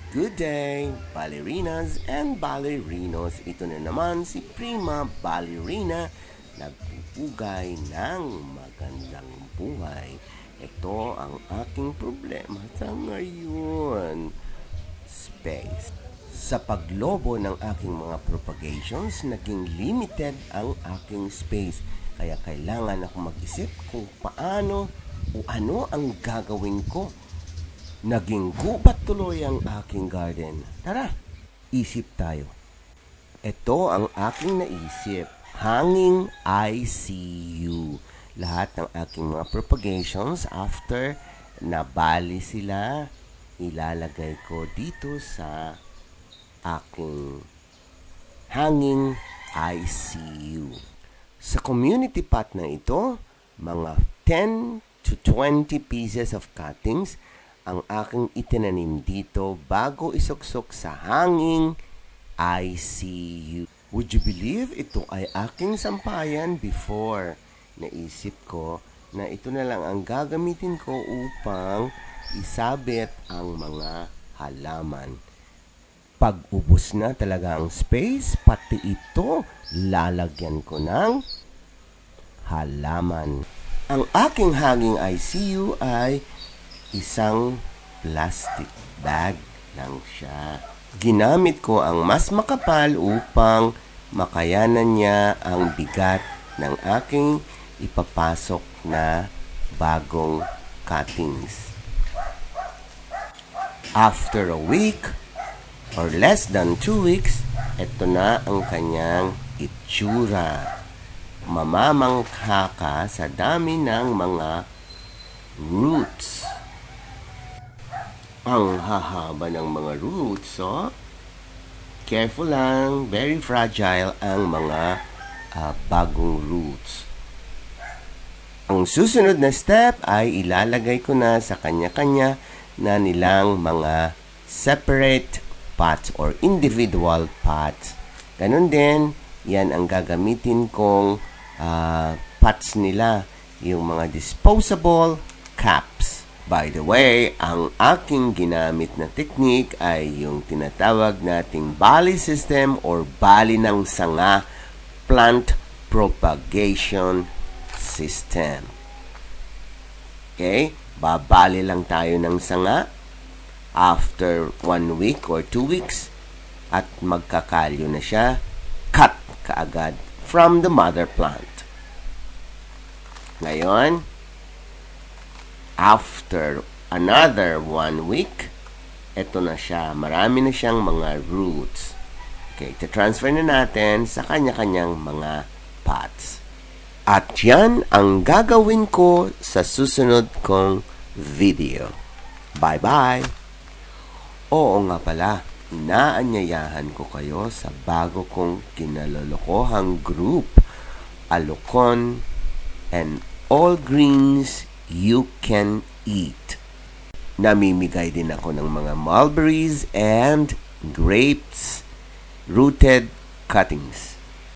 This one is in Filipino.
Good day, ballerinas and ballerinos. Ito na naman si Prima Ballerina, nagpupugay ng magandang buhay. Ito ang aking problema sa ngayon. Space. Sa paglobo ng aking mga propagations, naging limited ang aking space. Kaya kailangan ako mag-isip kung paano o ano ang gagawin ko. Naging gubat tuloy ang aking garden. Tara, isip tayo. Ito ang aking naisip. Hanging ICU. Lahat ng aking mga propagations after nabali sila, ilalagay ko dito sa aking hanging ICU. Sa community pot na ito, mga 10 to 20 pieces of cuttings ang aking itinanim dito bago isuksok sa hanging ICU. Would you believe ito ay aking sampayan before? Naisip ko na ito na lang ang gagamitin ko upang isabit ang mga halaman. Pag ubos na talaga ang space, pati ito lalagyan ko ng halaman. Ang aking hanging ICU ay isang plastic bag lang siya. Ginamit ko ang mas makapal upang makayanan niya ang bigat ng aking ipapasok na bagong cuttings. After a week or less than 2 weeks, ito na ang kanyang itsura. Mamamangha ka sa dami ng mga roots. Ang hahaba ng mga roots, oh. Careful lang, very fragile ang mga bagong roots. Ang susunod na step ay ilalagay ko na sa kanya-kanya na nilang mga separate pots or individual pots. Ganon din, yan ang gagamitin kong pots nila, yung mga disposable caps. By the way, ang aking ginamit na technique ay yung tinatawag nating bali system or bali ng sanga plant propagation system. Okay? Babali lang tayo ng sanga after 1 week or 2 weeks at magkakalyo na siya. Cut kaagad from the mother plant. Ngayon, after another 1 week, eto na siya. Marami na siyang mga roots. Okay, transfer na natin sa kanya-kanyang mga pots. At yan ang gagawin ko sa susunod kong video. Bye-bye! Oo nga pala, inaanyayahan ko kayo sa bago kong kinalolokohang group, Alocon and All Greens You Can Eat. Namimigay din ako ng mga mulberries and grapes rooted cuttings.